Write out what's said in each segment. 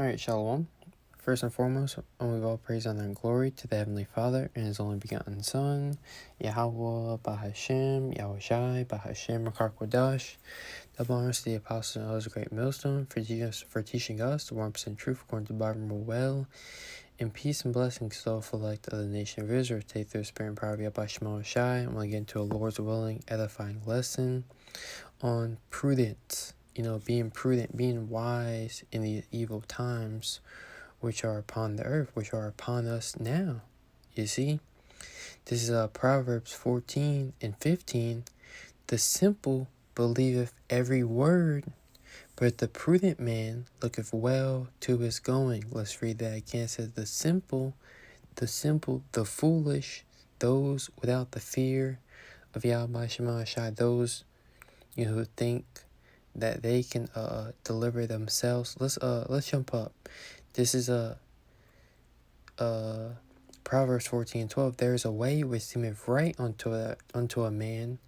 Alright, Shalom. First and foremost, we give all praise, honor, and glory to the Heavenly Father and His only begotten Son, Yahweh Bahashem, Yahushai Bahashem Rakar Kodash. Double honors to the Apostles and others, great millstone, for teaching us the 1% truth according to the Bible well, and peace and blessings to all elect of the nation of Israel. Take their spirit and power of Yahweh Shai. I'm going to get into a Lord's willing, edifying lesson on prudence. Being prudent, being wise in the evil times which are upon the earth, which are upon us now. You see, this is Proverbs 14 and 15. The simple believeth every word, but the prudent man looketh well to his going. Let's read that again. It says the simple, the foolish, those without the fear of Yahweh Shai, those who think that they can deliver themselves. Let's jump up. This is Proverbs 14:12. There is a way which seemeth right unto a man,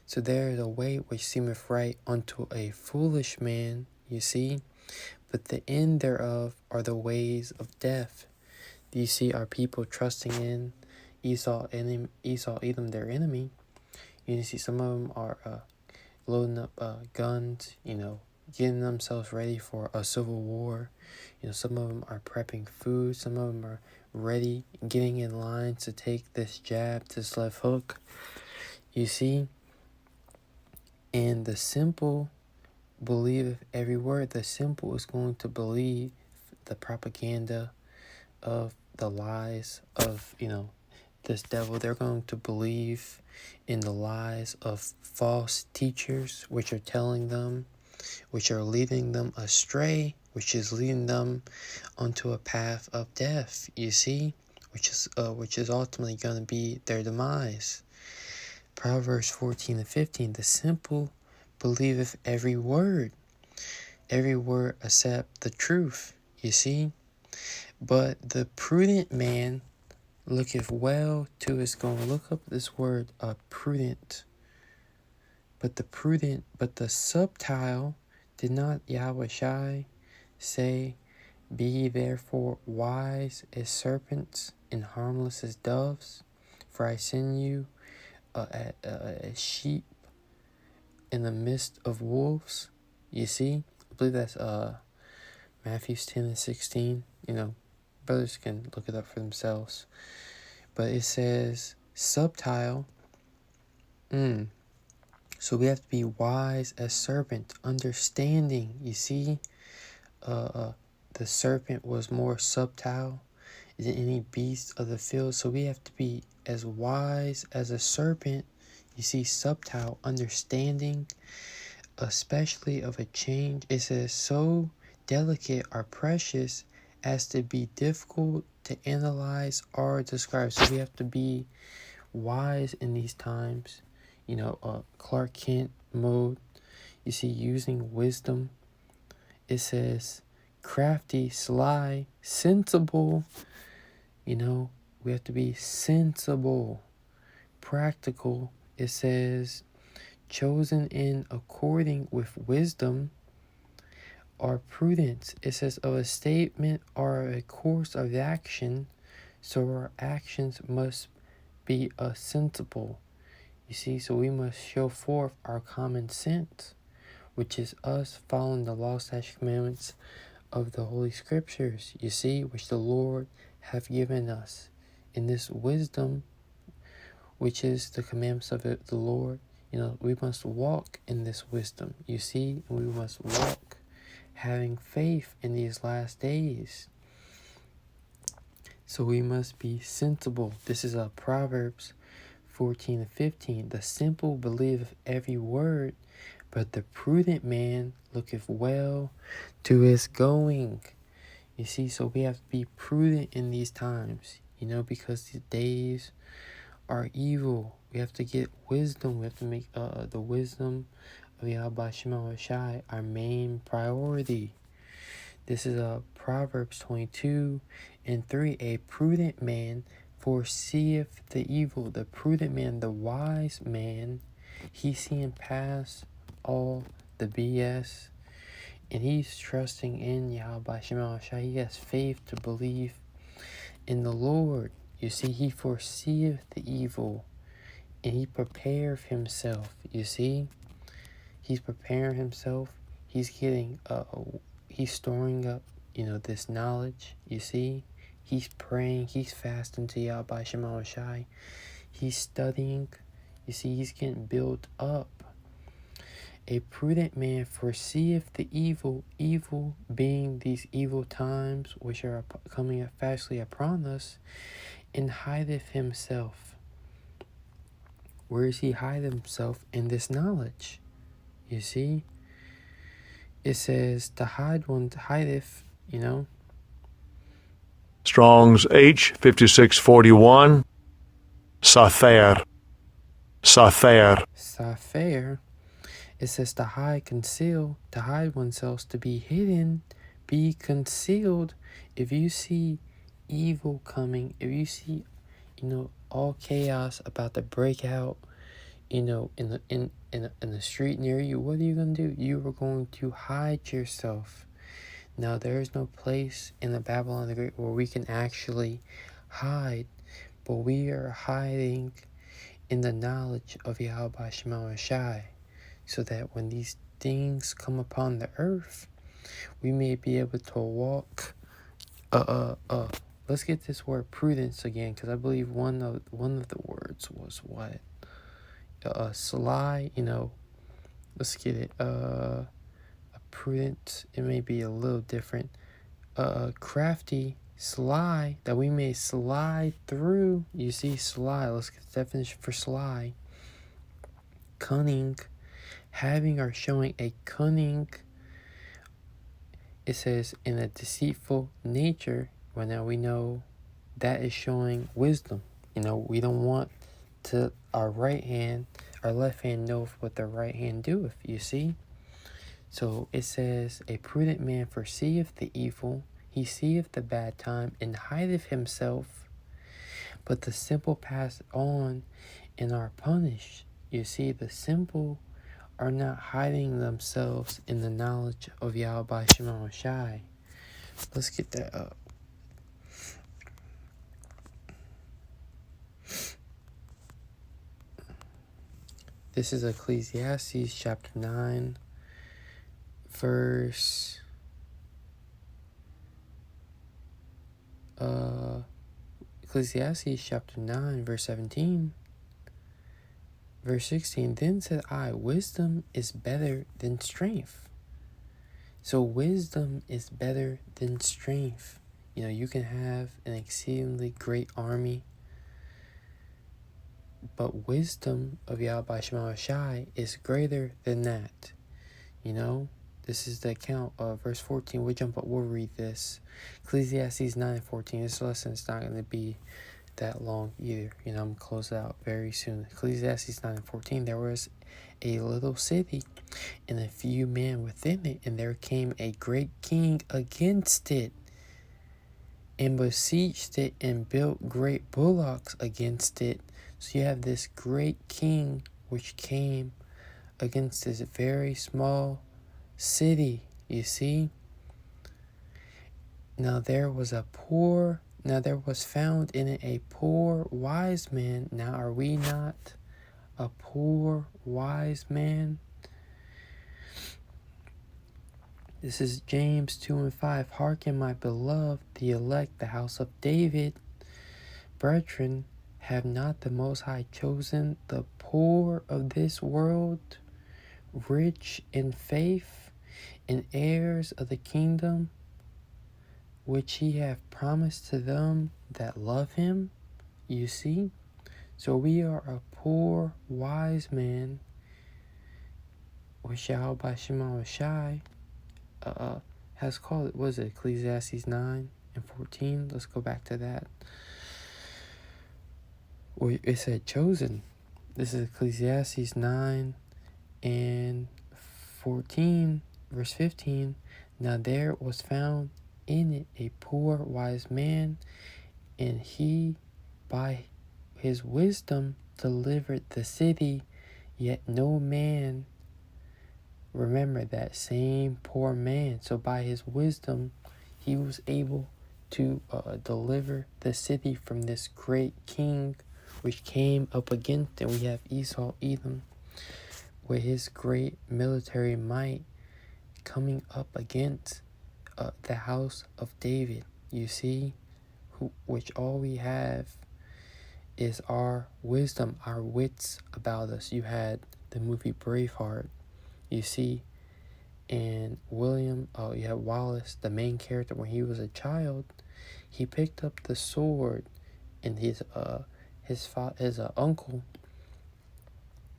so there is a way which seemeth right unto a foolish man. You see, but the end thereof are the ways of death. Do you see our people trusting in Esau, Edom, their enemy? You see some of them are loading up guns, getting themselves ready for a civil war. Some of them are prepping food. Some of them are ready, getting in line to take this jab, this left hook. You see? And the simple believeth every word. The simple is going to believe the propaganda of the lies of, this devil. They're going to believe in the lies of false teachers, which are telling them, which are leading them astray, which is leading them onto a path of death, you see, which is ultimately going to be their demise. Proverbs 14 and 15, the simple believeth every word except the truth, you see. But the prudent man looketh well to his going. Look up this word, prudent. But the subtile, did not Yahweh Shai say, be ye therefore wise as serpents and harmless as doves? For I send you as sheep in the midst of wolves. You see? I believe that's Matthew 10 and 16. Brothers can look it up for themselves. But it says subtile. So we have to be wise as serpent, understanding. You see, the serpent was more subtile than any beast of the field. So we have to be as wise as a serpent. You see, subtile, understanding, especially of a change. It says so delicate or precious as to be difficult to analyze or describe. So we have to be wise in these times. Clark Kent mode. You see, using wisdom. It says crafty, sly, sensible. We have to be sensible, practical. It says chosen in according with wisdom or prudence. It says of a statement or a course of action. So our actions must be sensible. You see, so we must show forth our common sense, which is us following the law, statutes, commandments of the Holy Scriptures, you see, which the Lord hath given us. In this wisdom, which is the commandments of the Lord, we must walk in this wisdom, you see, and we must walk having faith in these last days. So we must be sensible. This is Proverbs 14 and 15. The simple believeth every word, but the prudent man looketh well to his going. You see, so we have to be prudent in these times, because the days are evil. We have to get wisdom. We have to make the wisdom of Yahweh Shai our main priority. This is Proverbs 22 and 3. A prudent man foreseeth the evil. The prudent man, the wise man, he seeing past all the BS. and he's trusting in Yahweh Shema Shai. He has faith to believe in the Lord. You see, he foreseeth the evil, and he prepared himself. You see, he's preparing himself. He's getting, he's storing up, this knowledge. You see, he's praying. He's fasting to Yahweh Shema Shai. He's studying. You see, he's getting built up. A prudent man foreseeth the evil being these evil times which are coming fastly upon us, and hideth himself. Where does he hide himself? In this knowledge. You see? It says the hide one hideth, Strong's H 5641. Sathair. Sapphire. It says to hide, conceal, to hide oneself, to be hidden, be concealed. If you see evil coming, if you see, all chaos about to break out, in the street near you, what are you going to do? You are going to hide yourself. Now, there is no place in the Babylon the Great where we can actually hide, but we are hiding in the knowledge of Yahweh Shema Shai, so that when these things come upon the earth, we may be able to walk. Let's get this word prudence again, because I believe one of the words was what? Sly. Let's get it. A prudent. It may be a little different. Crafty, sly, that we may slide through. You see, sly. Let's get the definition for sly. Cunning. Having or showing a cunning, it says, in a deceitful nature. Well, now we know that is showing wisdom. We don't want to our left hand knoweth what the right hand doeth. You see? So it says, a prudent man foreseeth the evil, he seeth the bad time, and hideth himself. But the simple pass on and are punished. You see, the simple are not hiding themselves in the knowledge of Yahweh Shema Shai. Let's get that up. This is Ecclesiastes chapter 9, verse Ecclesiastes chapter 9, verse 17. Verse 16, then said I, wisdom is better than strength. So wisdom is better than strength. You can have an exceedingly great army, but wisdom of Yahweh Shema Shai is greater than that. This is the account of verse 14. We'll read this. Ecclesiastes 9:14. This lesson is not going to be that long either. I'm going to close it out very soon. Ecclesiastes 9:14. There was a little city and a few men within it, and there came a great king against it, and besieged it, and built great bullocks against it. So you have this great king which came against this very small city. You see? Now there was found in it a poor wise man. Now are we not a poor wise man? This is James 2:5. Hearken, my beloved, the elect, the house of David. Brethren, have not the Most High chosen the poor of this world, rich in faith, and heirs of the kingdom, which he hath promised to them that love him? You see? So we are a poor wise man, which Yahweh Shema Shai has called it. Was it Ecclesiastes 9:14? Let's go back to that. It said chosen. This is Ecclesiastes 9:14, verse 15. Now there was found in it a poor wise man, and he by his wisdom delivered the city, yet no man remember that same poor man. So by his wisdom, he was able to deliver the city from this great king which came up against, and we have Esau, Edom, with his great military might coming up against the house of David. You see, which all we have is our wisdom, our wits about us. You had the movie Braveheart, you see, and you had Wallace, the main character. When he was a child, he picked up the sword, and his uncle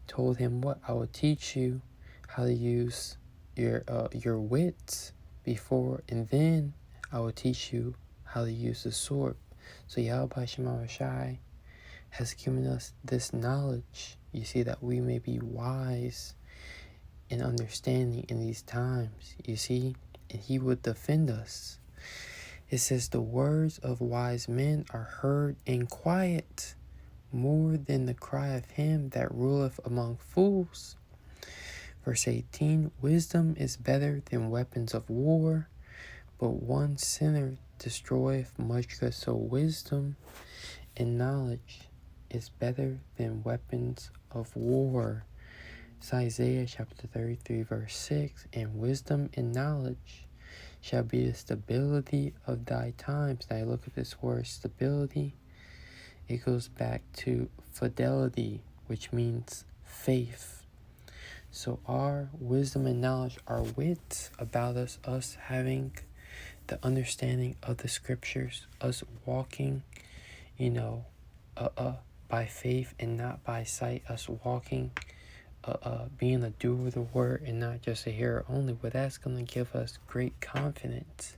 told him, "What? I will teach you how to use your wits before, and then I will teach you how to use the sword." So Yahweh Shema Shai has given us this knowledge, you see, that we may be wise and understanding in these times, you see, and he would defend us. It says, "The words of wise men are heard in quiet, more than the cry of him that ruleth among fools." Verse 18, "Wisdom is better than weapons of war, but one sinner destroyeth much good." So wisdom and knowledge is better than weapons of war. It's Isaiah chapter 33 verse 6, "And wisdom and knowledge shall be the stability of thy times." Now look at this word stability. It goes back to fidelity, which means faith. So our wisdom and knowledge, our wits about us having the understanding of the scriptures, us walking, by faith and not by sight, us walking, being a doer of the word and not just a hearer only. But that's going to give us great confidence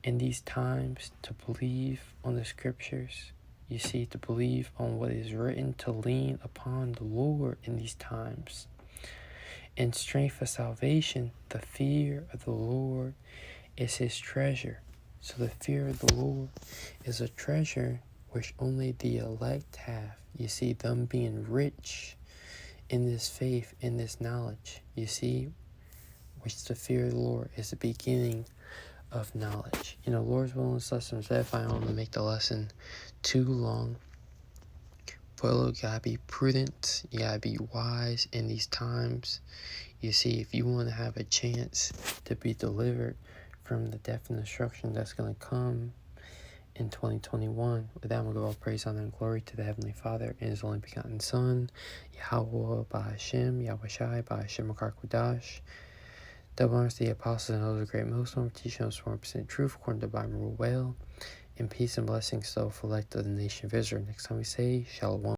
in these times to believe on the scriptures. You see, to believe on what is written, to lean upon the Lord in these times. In strength of salvation, the fear of the Lord is his treasure. So the fear of the Lord is a treasure which only the elect have. You see, them being rich in this faith, in this knowledge. You see, which the fear of the Lord is the beginning of knowledge. Lord's will and lessons that if I don't want to make the lesson too long. But look, you gotta be prudent, you gotta be wise in these times. You see, if you want to have a chance to be delivered from the death and destruction that's going to come in 2021, with that, we'll give all praise, honor, and glory to the Heavenly Father and His only begotten Son, Yahweh Ba'Hashem, Yahweh Shai, Ba'Hashem Makar Kudash. Double honors to the apostles and those of great millstone, teaching us 100% truth according to the Bible well, and peace and blessings to the elect of the nation of Israel. Next time we say, Shalom.